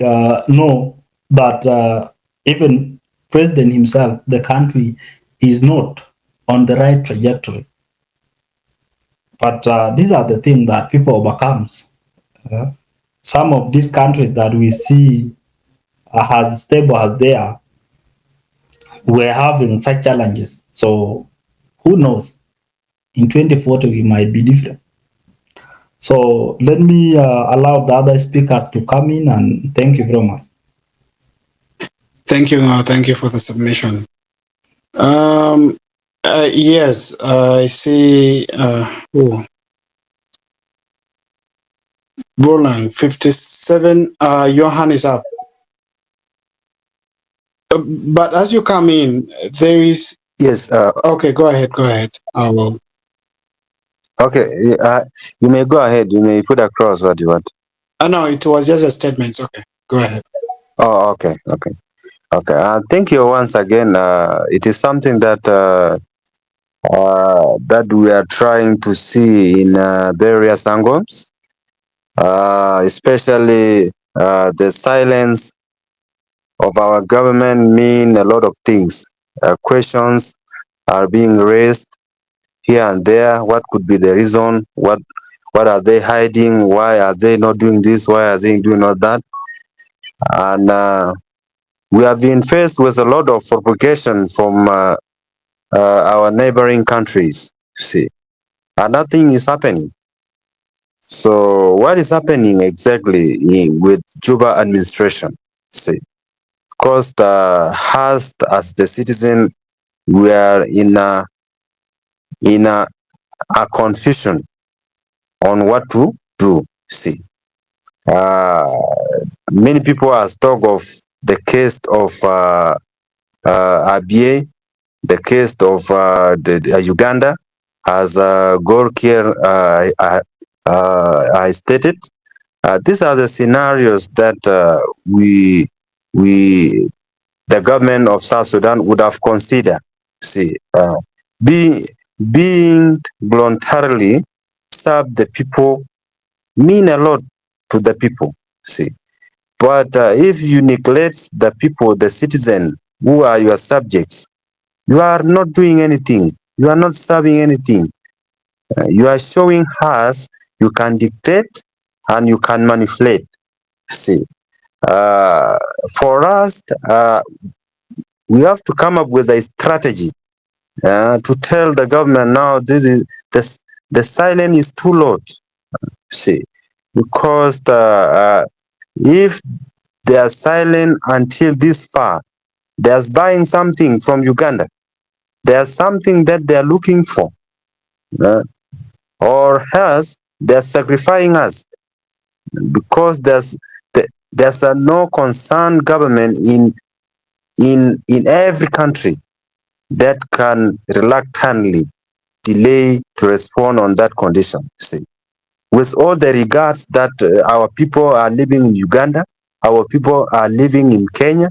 know that even president himself, the country is not on the right trajectory. But these are the things that people overcomes. Uh, some of these countries that we see as stable as they are, we're having such challenges. So who knows? In 2040, we might be different. So let me allow the other speakers to come in, and thank you very much. Thank you for the submission. Yes, I see. Roland 57. Your hand is up. But as you come in, there is. Yes. Okay, go ahead. Go ahead. I will. Okay. You may go ahead. You may put across what you want. No, it was just a statement. Okay, go ahead. Oh, okay. Okay. Okay. Thank you once again. It is something that that we are trying to see in various angles, especially the silence of our government mean a lot of things. Questions are being raised here and there. What could be the reason? What are they hiding? Why are they not doing this? Why are they doing not that? And we have been faced with a lot of provocation from our neighboring countries. See, and nothing is happening. So, what is happening exactly with Juba administration? See, because us as the citizen, we are in a confusion on what to do. See, uh, many people are talk of the case of ABA, the case of the Uganda, as Gorkier I stated. These are the scenarios that we the government of South Sudan would have considered. See, being being voluntarily serve the people mean a lot to the people. See, but if you neglect the people, the citizen who are your subjects, you are not doing anything. You are not serving anything. You are showing us you can dictate and you can manipulate. See, uh, for us, we have to come up with a strategy to tell the government now this is the silence is too low. See, because if they are silent until this far, they are buying something from Uganda. There's something that they are looking for, or else they are sacrificing us because there's a no concerned government in every country that can reluctantly delay to respond on that condition. See, with all the regards that our people are living in Uganda, our people are living in Kenya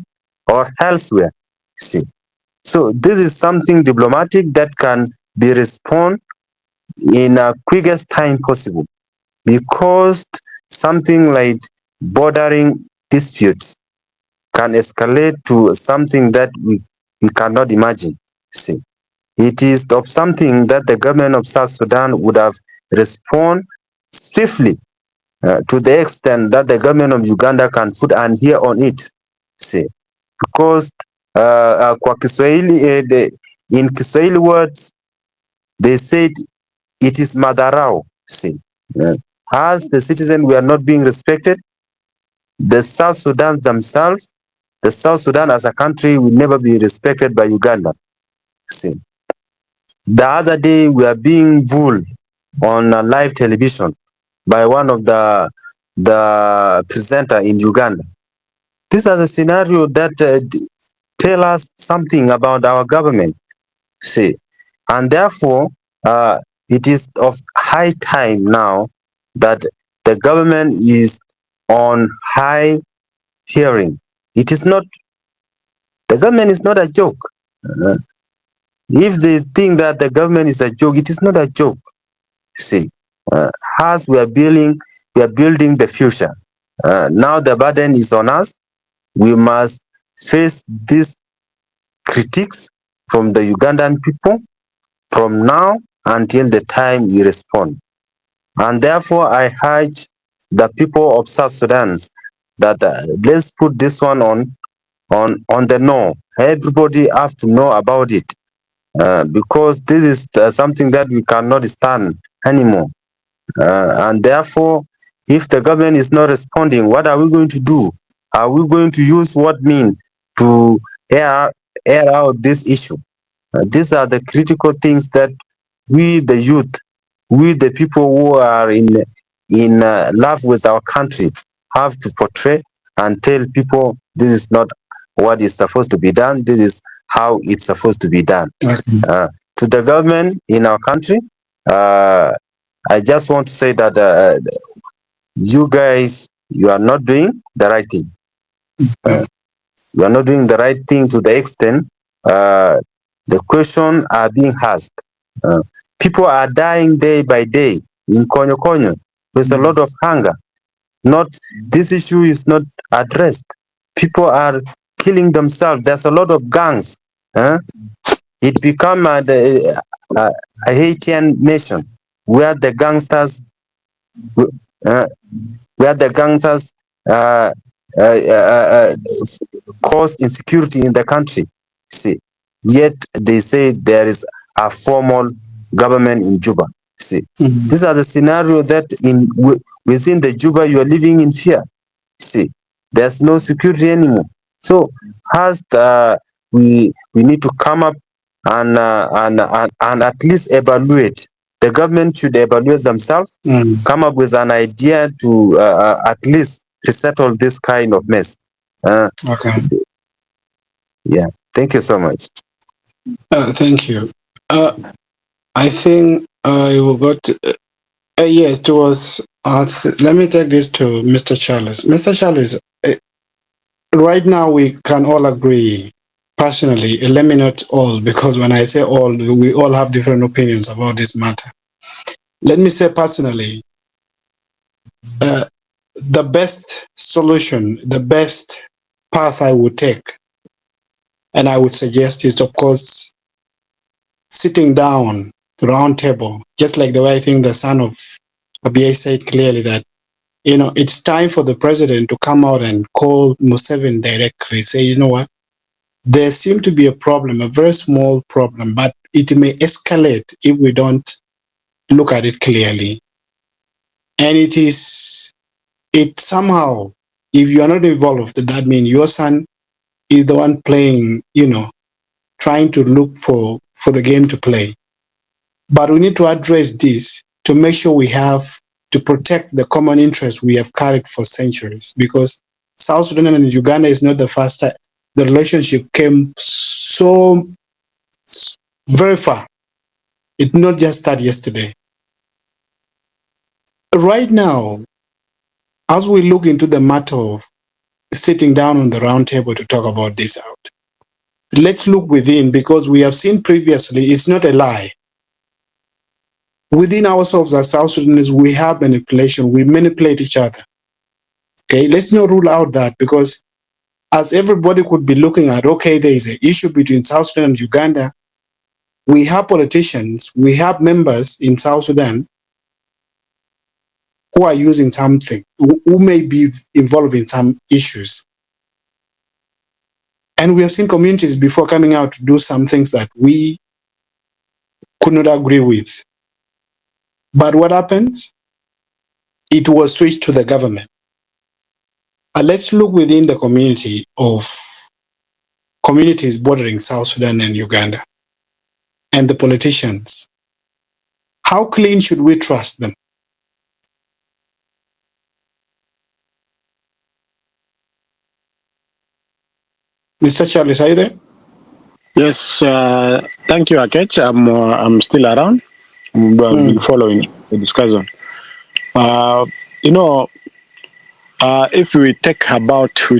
or elsewhere. See, so this is something diplomatic that can be respond in a quickest time possible, because something like bordering disputes can escalate to something that we cannot imagine. See, it is of something that the government of South Sudan would have respond swiftly to the extent that the government of Uganda can put an ear on it. See, because kwa Kiswahili, in Kiswahili words, they said it is madharau. See, as the citizen, we are not being respected. The South Sudan themselves, the South Sudan as a country will never be respected by Uganda. See, the other day we are being bullied on live television by one of the presenter in Uganda. These are the scenario that tell us something about our government. See, and therefore it is of high time now that the government is on high hearing. It is not, the government is not a joke. If they think that the government is a joke, it is not a joke. See, as we are building the future. Now the burden is on us. We must face these critiques from the Ugandan people from now until the time we respond. And therefore, I urge the people of South Sudan that let's put this one on the know. Everybody have to know about it because this is something that we cannot stand anymore. And therefore, if the government is not responding, what are we going to do? Are we going to use what mean to air, air out this issue? These are the critical things that we, the youth, we, the people who are in love with our country, have to portray and tell people this is not what is supposed to be done. This is how it's supposed to be done. To the government in our country, I just want to say that you guys, you are not doing the right thing. You are not doing the right thing to the extent the question are being asked. People are dying day by day in Konyo Konyo. There's a lot of hunger. Not this issue is not addressed. People are killing themselves. There's a lot of gangs. It become a Haitian nation where the gangsters uh, cause insecurity in the country. See, yet they say there is a formal government in Juba. See, these are the scenario that within the Juba you are living in fear. See, there's no security anymore. So, has we need to come up and at least evaluate. The government should evaluate themselves, come up with an idea to at least resettle this kind of mess. Okay. Yeah. Thank you so much. Thank you. I think I will go to. Yes, it was. Let me take this to Mr. Charles. Mr. Charles, right now we can all agree. Personally, let me not all, because when I say all, we all have different opinions about this matter. Let me say personally, the best solution, the best path I would take, and I would suggest is, of course, sitting down, round table, just like the way I think the son of Abiy said clearly that, it's time for the president to come out and call Museveni directly, say, you know what, there seems to be a problem, a very small problem, but it may escalate if we don't look at it clearly. And it somehow, if you are not involved, that means your son is the one playing, trying to look for the game to play. But we need to address this to make sure we have to protect the common interest we have carried for centuries, because South Sudan and Uganda is not the first time. The relationship came so very far. It not just started yesterday. Right now, as we look into the matter of sitting down on the round table to talk about this out, let's look within, because we have seen previously, it's not a lie. Within ourselves as South Sudanese, we have manipulation. We manipulate each other. Okay, let's not rule out that, because as everybody could be looking at, okay, there is an issue between South Sudan and Uganda. We have politicians, we have members in South Sudan who are using something, who may be involved in some issues. And we have seen communities before coming out to do some things that we could not agree with. But what happens? It was switched to the government. Let's look within the community of communities bordering South Sudan and Uganda and the politicians. How clean should we trust them? Mr. Charles, are you there? Yes, thank you, Akech. I'm still around. I've been following the discussion. If we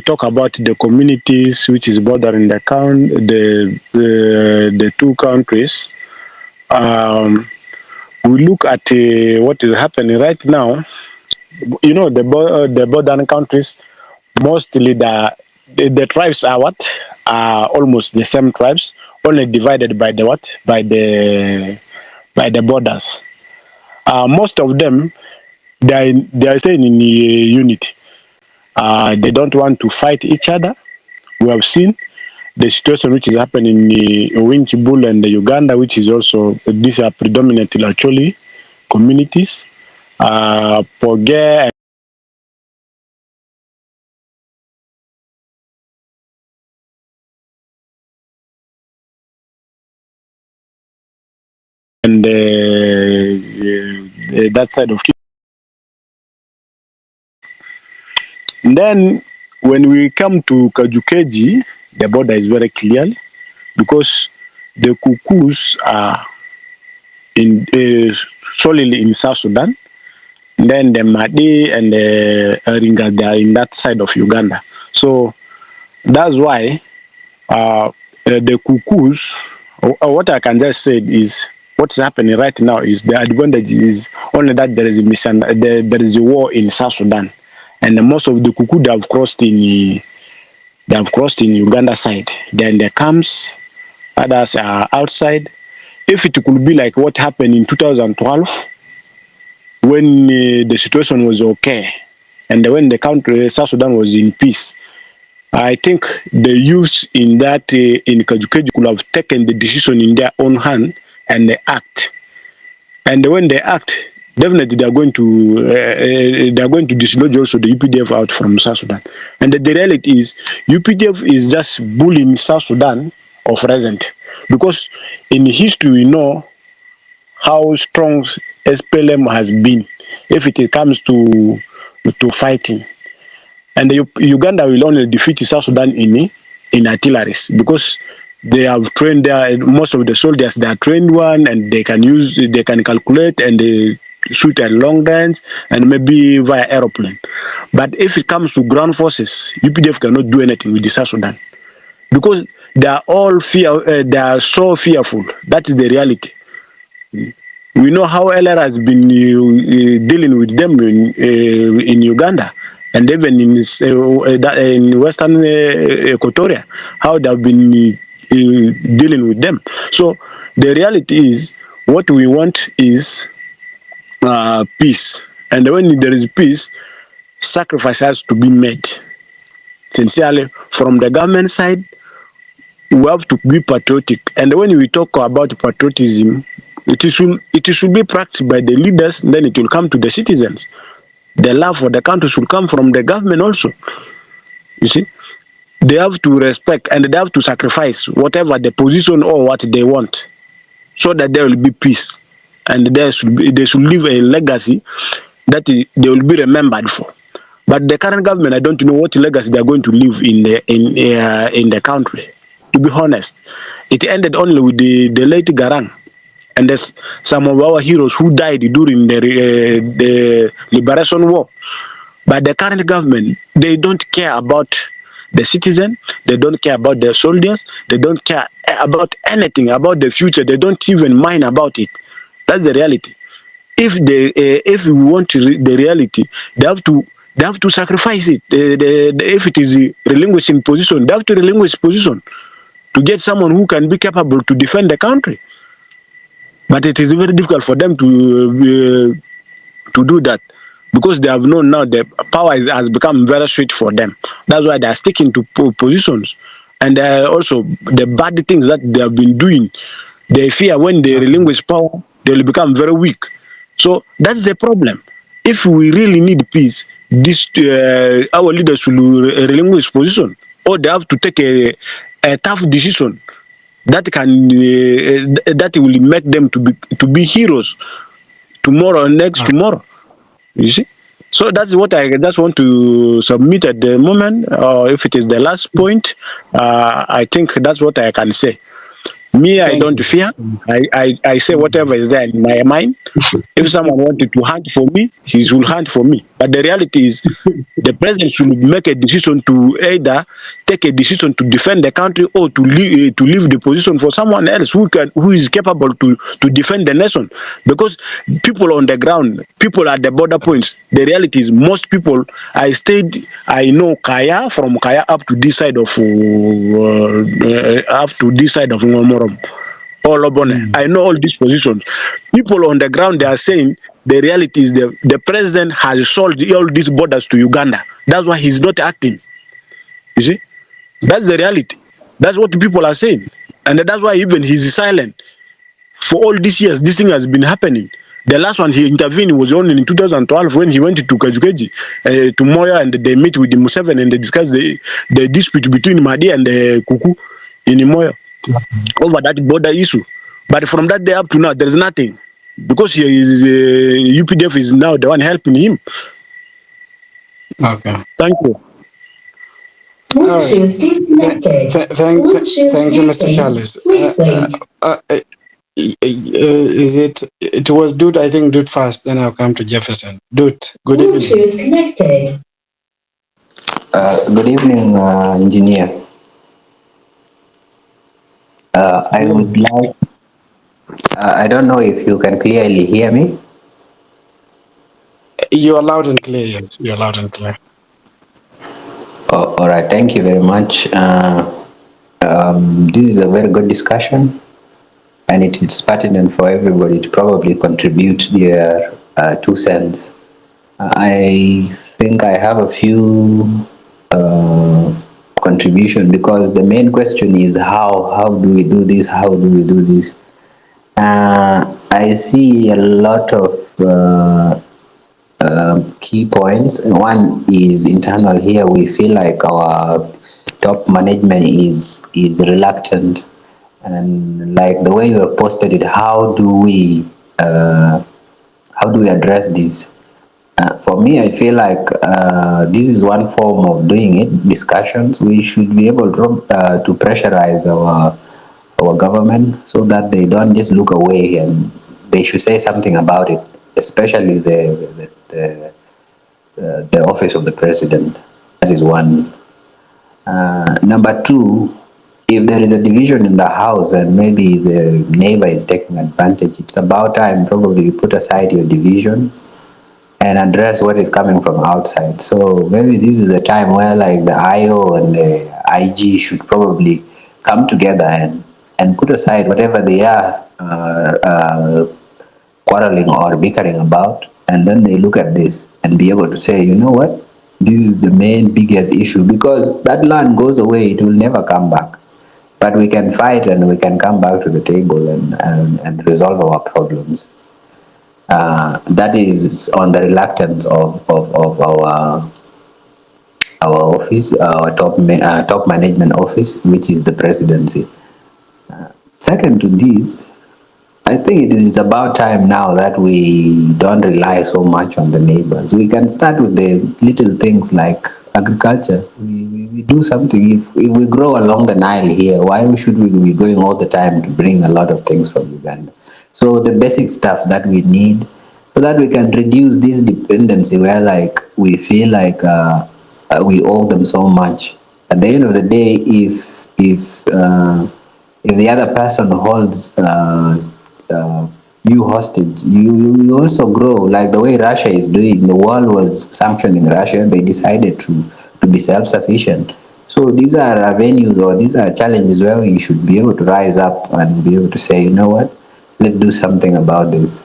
talk about the communities which is bordering the two countries, we look at what is happening right now. you know, the border countries, mostly the tribes are what? Are almost the same tribes, only divided by the what? By the borders. Most of them, they are staying in unity. They don't want to fight each other. We have seen the situation which is happening in Winchibul and the Uganda, which is also, these are predominantly Acholi communities. Poge and that side of. And then when we come to Kajukeji, the border is very clear because the Kukus are in solely in South Sudan. Then the Madi and the Aringa, they are in that side of Uganda. So that's why the Kukus, what I can just say is what's happening right now is the advantage is only that there is there is a war in South Sudan, and most of the Kuku they have crossed in Uganda side. Then there comes others are outside. If it could be like what happened in 2012 when the situation was okay, and when the country South Sudan was in peace, I think the youths in that in Kajukeji could have taken the decision in their own hand and they act. And when they act, definitely they are going to dislodge also the UPDF out from South Sudan. And the reality is UPDF is just bullying South Sudan of present, because in history we know how strong SPLM has been if it comes to fighting. And the Uganda will only defeat South Sudan in artilleries because they have trained their, most of the soldiers, they are trained one, and they can calculate and they shoot at long range and maybe via aeroplane. But if it comes to ground forces, UPDF cannot do anything with the South Sudan because they are all they are so fearful. That is the reality. We know how LR has been dealing with them in Uganda and even in Western Equatoria, how they have been dealing with them. So the reality is, what we want is peace. And when there is peace, sacrifice has to be made. Sincerely, from the government side, we have to be patriotic. And when we talk about patriotism, it should be practiced by the leaders, then it will come to the citizens. The love for the country should come from the government also. You see, they have to respect and they have to sacrifice whatever the position or what they want, so that there will be peace, and they should leave a legacy that they will be remembered for. But the current government, I don't know what legacy they are going to leave in the country. To be honest, it ended only with the late Garang. And there's some of our heroes who died during the liberation war. But the current government, they don't care about the citizen, they don't care about the soldiers, they don't care about anything about the future. They don't even mind about it. That's the reality. If we want the reality, they have to sacrifice it. If it is a relinquishing position, they have to relinquish position to get someone who can be capable to defend the country. But it is very difficult for them to do that, because they have known now the power has become very sweet for them. That's why they are sticking to positions, and also the bad things that they have been doing. They fear when they relinquish power, they will become very weak. So that's the problem. If we really need peace, this our leaders should relinquish position, or they have to take a tough decision that can that will make them to be heroes tomorrow and next tomorrow. You see, so that's what I just want to submit at the moment. If it is the last point, I think that's what I can say. Me, I don't fear. I say whatever is there in my mind. If someone wanted to hunt for me, he will hunt for me. But the reality is, the president should make a decision to either take a decision to defend the country or to leave the position for someone else who is capable to defend the nation. Because people on the ground, people at the border points, the reality is most people. I know Kaya from Kaya up to this side of Ngomorom. All Obone. I know all these positions. People on the ground, they are saying the reality is the president has sold all these borders to Uganda. That's why he's not acting. You see, that's the reality. That's what people are saying, and that's why even he's silent for all these years. This thing has been happening. The last one he intervened was only in 2012 when he went to Kajukeji, to Moya, and they meet with the Museveni and they discuss the dispute between Madi and the Kuku in Moya over that border issue. But from that day up to now, there is nothing because he is, UPDF is now the one helping him. Okay. Thank you. All right. Thank you, Mr. Charles. Is it? It was Dude. I think Dude first. Then I'll come to Jefferson. Dude. Good evening. Good evening, engineer. I would like, I don't know if you can clearly hear me. You are loud and clear. Yes, you are loud and clear. Oh, all right, thank you very much. This is a very good discussion, and it is pertinent for everybody to probably contribute their 2 cents. I think I have a few contribution because the main question is how do we do this? How do we do this? I see a lot of key points. One is internal here. We feel like our top management is reluctant, and like the way you have posted it, how do we address this? For me, I feel like this is one form of doing it. Discussions. We should be able to pressurize our government so that they don't just look away and they should say something about it, especially the office of the president. That is one. Number two, if there is a division in the house and maybe the neighbor is taking advantage, it's about time probably you put aside your division and address what is coming from outside. So maybe this is a time where like the IO and the IG should probably come together and put aside whatever they are quarreling or bickering about, and then they look at this and be able to say, you know what, this is the main biggest issue because that land goes away, it will never come back. But we can fight and we can come back to the table and resolve our problems. That is on the reluctance of our office, our top management office, which is the presidency. Second to this, I think it is about time now that we don't rely so much on the neighbors. We can start with the little things like agriculture. We do something. If we grow along the Nile here, why should we be going all the time to bring a lot of things from Uganda? So the basic stuff that we need so that we can reduce this dependency where like we feel like we owe them so much. At the end of the day, if the other person holds you hostage, you also grow like the way Russia is doing. The world was sanctioning Russia. They decided to be self-sufficient. So these are avenues or these are challenges where we should be able to rise up and be able to say, you know what, let's do something about this.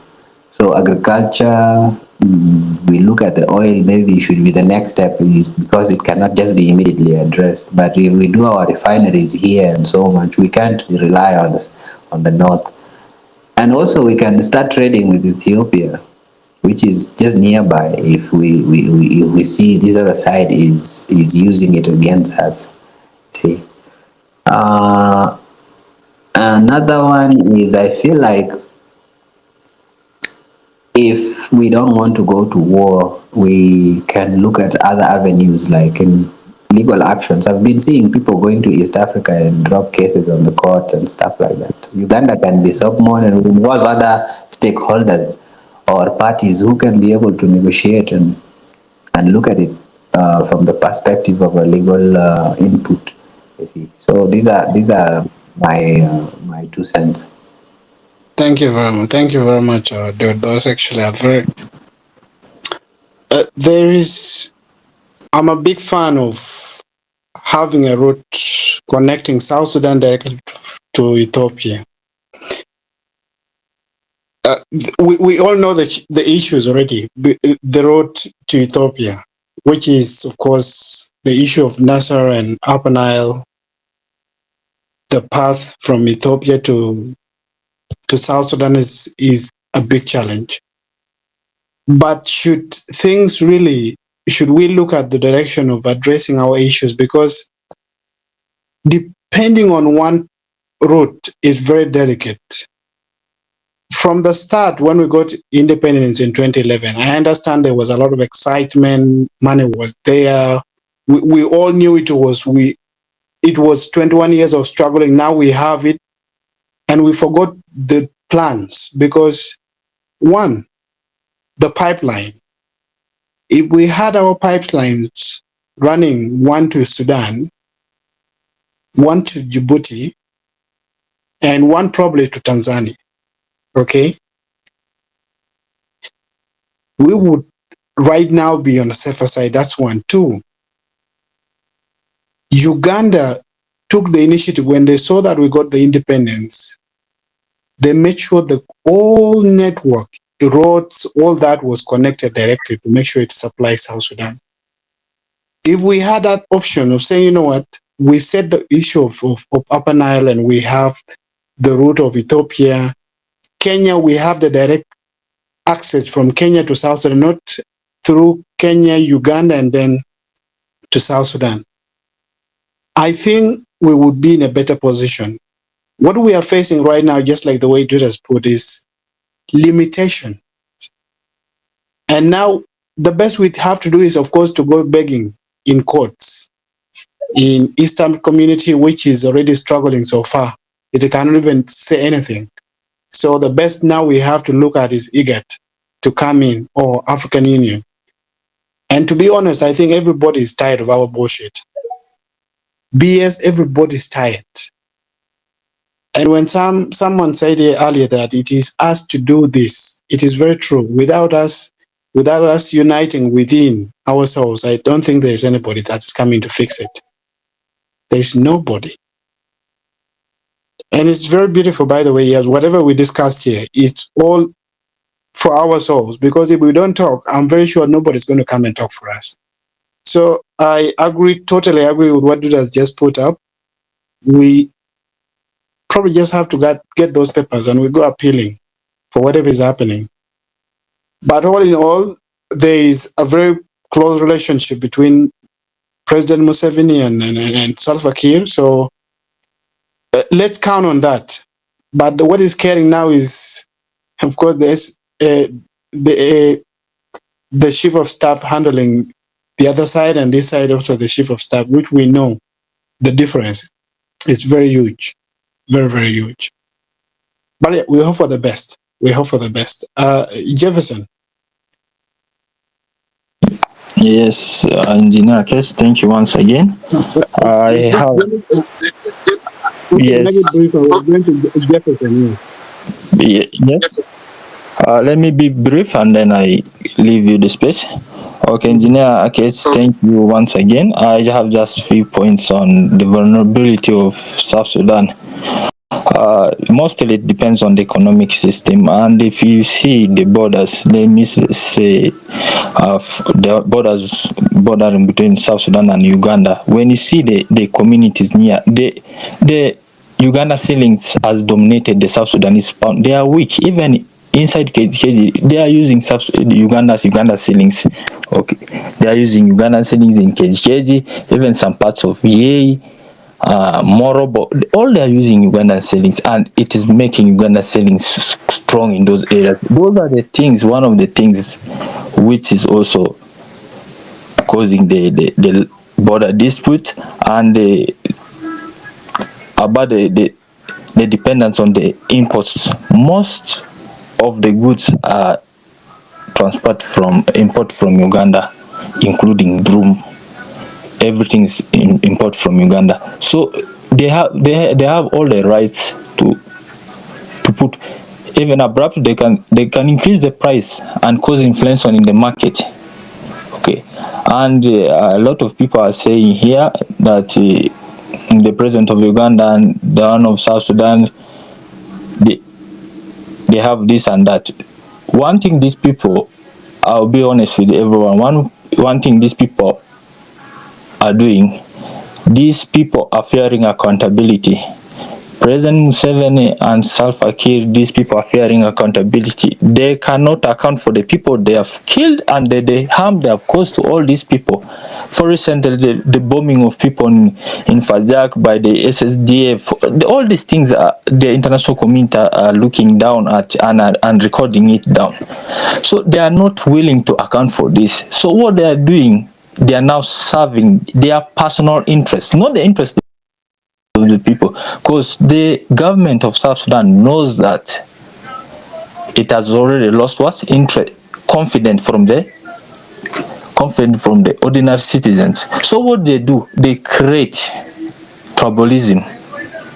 So agriculture, we look at the oil, maybe it should be the next step because it cannot just be immediately addressed. But if we do our refineries here and so much, we can't rely on the north. And also we can start trading with Ethiopia, which is just nearby if if we see this other side is using it against us. See. Uh, Another one is I feel like if we don't want to go to war, we can look at other avenues like in legal actions. I've been seeing people going to East Africa and drop cases on the courts and stuff like that. Uganda can be summoned and involve other stakeholders or parties who can be able to negotiate and and look at it from the perspective of a legal input. You see, so these are my 2 cents. Thank you very much. Thank you very much, dude. Those actually are very. There is. I'm a big fan of having a route connecting South Sudan directly to Ethiopia. We all know the issues already. The road to Ethiopia, which is of course the issue of Nasser and Upper Nile, the path from Ethiopia to South Sudan is a big challenge. But should we look at the direction of addressing our issues? Because depending on one route is very delicate. From the start, when we got independence in 2011, I understand there was a lot of excitement, money was there. We all knew it was 21 years of struggling. Now we have it, and we forgot the plans because one, the pipeline. If we had our pipelines running, one to Sudan, one to Djibouti, and one probably to Tanzania, okay, we would right now be on the safer side. That's one. Two, Uganda took the initiative when they saw that we got the independence. They made sure the whole network, the roads, all that was connected directly to make sure it supplies South Sudan. If we had that option of saying, you know what, we set the issue of Upper Nile and we have the route of Ethiopia, Kenya, we have the direct access from Kenya to South Sudan, not through Kenya, Uganda, and then to South Sudan. I think we would be in a better position. What we are facing right now, just like the way Jude has put, is limitation. And now the best we have to do is, of course, to go begging in courts. In Eastern community, which is already struggling so far, it cannot even say anything. So the best now we have to look at is IGAT to come in, or African Union. And to be honest, I think everybody is tired of our bullshit. BS, everybody's tired. And when someone said here earlier that it is us to do this, it is very true. Without us uniting within ourselves, I don't think there's anybody that's coming to fix it. There's nobody. And it's very beautiful, by the way, yes, whatever we discussed here, it's all for our souls. Because if we don't talk, I'm very sure nobody's going to come and talk for us. So I totally agree with what Duda has just put up. We probably just have to get those papers and we go appealing for whatever is happening. But all in all, there is a very close relationship between President Museveni and Salva Kiir. So let's count on that. But what is caring now is, of course, the chief of staff handling the other side, and this side also the chief of staff, which we know the difference is very huge, very, very huge. But yeah, we hope for the best. We hope for the best. Jefferson. Yes, Engineer Kes, thank you once again. I have, Make it yes, brief. We're going to Jefferson. yes. Let me be brief and then I leave you the space. Okay, Engineer Akets, thank you once again. I have just few points on the vulnerability of South Sudan. Mostly it depends on the economic system, and if you see the borders, let me say, the borders bordering between South Sudan and Uganda, when you see the communities near, the Uganda ceilings has dominated the South Sudanese pound. They are weak, even inside KG, they are using Uganda ceilings. Okay, they are using Uganda ceilings in KG, even some parts of Yei, Morobo, all they are using Ugandan ceilings, and it is making Uganda ceilings strong in those areas. Those are the things, one of the things which is also causing the border dispute, and about the dependence on the imports. Most of the goods are import from Uganda. including broom. Everything is import from Uganda. So they have all the rights to put, even abruptly they can increase the price and cause inflation in the market. Okay, and a lot of people are saying here that the president of Uganda and the one of South Sudan, they, they have this and that. One thing these people, I'll be honest with everyone, one thing these people are doing, these people are fearing accountability. President Museveni and Salva Kiir, these people are fearing accountability. They cannot account for the people they have killed and the harm they have caused to all these people. For recently, the bombing of people in Fazak by the SSDF, all these things the international community are looking down at and recording it down. So they are not willing to account for this. So what they are doing, they are now serving their personal interest, not the interest of the people, because the government of South Sudan knows that it has already lost what interest, confidence from the ordinary citizens. So what they do, they create tribalism.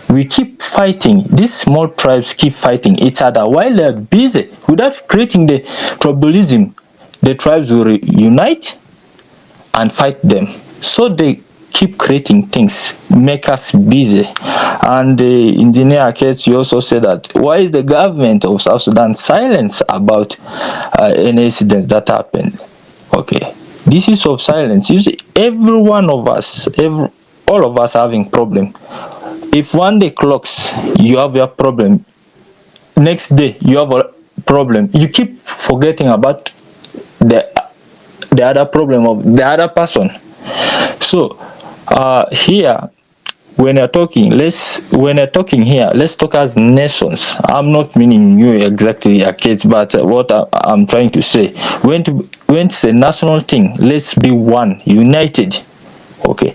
We keep fighting, these small tribes keep fighting each other while they're busy. Without creating the tribalism, the tribes will unite and fight them. So they keep creating things, make us busy. And Engineer Akets, you also said that why is the government of South Sudan silent about any incident that happened? Okay, this is of silence. You see, every one of us, all of us having problem. If one day clocks, you have your problem, next day you have a problem, you keep forgetting about the other problem of the other person. So here, when you're talking, let's talk as nations. I'm not meaning you exactly, kids, but what I'm trying to say, when it's a national thing, let's be one, united. Okay,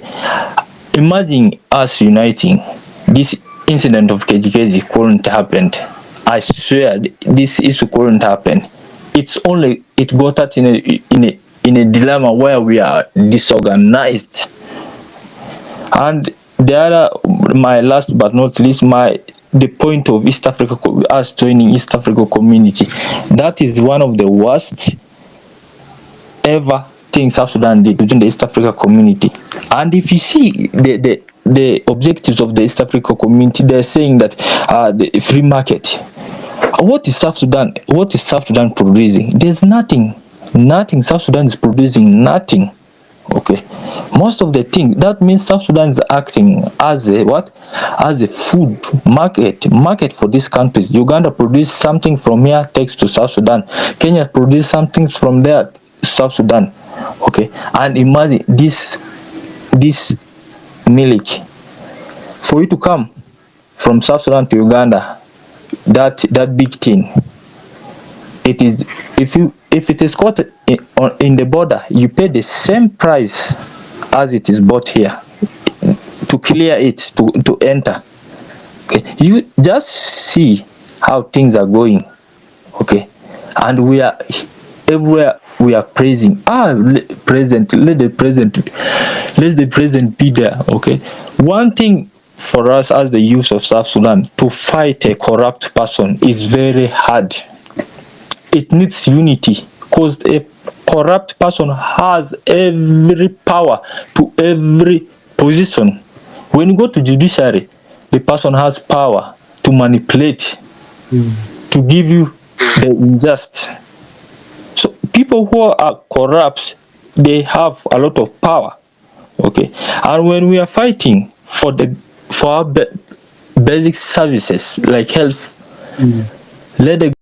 imagine us uniting. This incident of KGKG couldn't happen. I swear this issue couldn't happen. It's only it got us in a dilemma where we are disorganized. And the other, my last but not least, the point of East Africa, us joining East Africa community, that is one of the worst ever things South Sudan did within the East Africa community. And if you see the objectives of the East Africa community, they're saying that the free market. What is South Sudan producing? There's nothing. South Sudan is producing nothing. Okay, most of the thing, that means South Sudan is acting as a food market for these countries. Uganda produces something from here, takes to South Sudan. Kenya produces something from there, South Sudan. Okay, and imagine this milk, for you to come from South Sudan to Uganda, that big thing, it is, if it is caught in the border, you pay the same price as it is bought here to clear it, to enter. Okay, you just see how things are going. Okay, and we are everywhere, we are praising president, let the president be there. Okay, one thing for us as the youth of South Sudan, to fight a corrupt person is very hard. It needs unity, because a corrupt person has every power to every position. When you go to judiciary, the person has power to manipulate, to give you the unjust. So people who are corrupt, they have a lot of power. Okay, and when we are fighting for our basic services like health, let the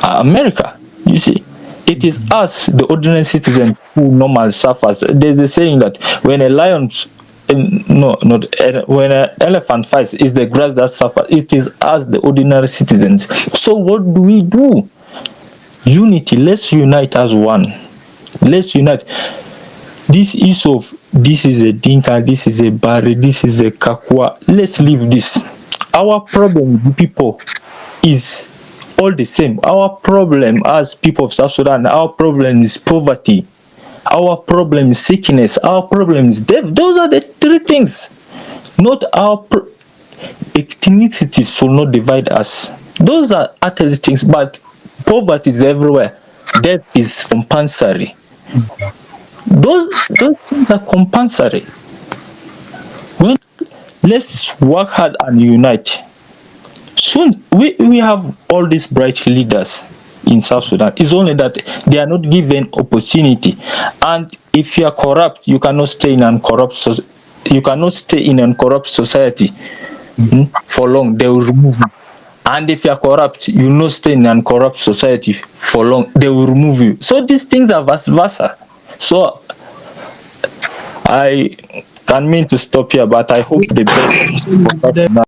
America, you see, it is us, the ordinary citizen, who normally suffers. There's a saying that when a lion no, not when an elephant fights, it's the grass that suffers. It is us, the ordinary citizens. So what do? Unity. Let's unite as one. Let's unite. This issue of this is a Dinka, this is a Bari, this is a Kakwa. Let's leave this. Our problem, the people, is all the same. Our problem as people of South Sudan, our problem is poverty. Our problem is sickness. Our problem is death. Those are the three things. Not our ethnicities will not divide us. Those are utterly things, but poverty is everywhere. Death is compulsory. Those things are compulsory. Well, let's work hard and unite. Soon we have all these bright leaders in South Sudan. It's only that they are not given opportunity. And if you are corrupt, you cannot stay in uncorrupt society for long. They will remove you. And if you are corrupt, you will not stay in uncorrupt society for long. They will remove you. So these things are vice versa. So I can mean to stop here, but I hope the best for South Sudan.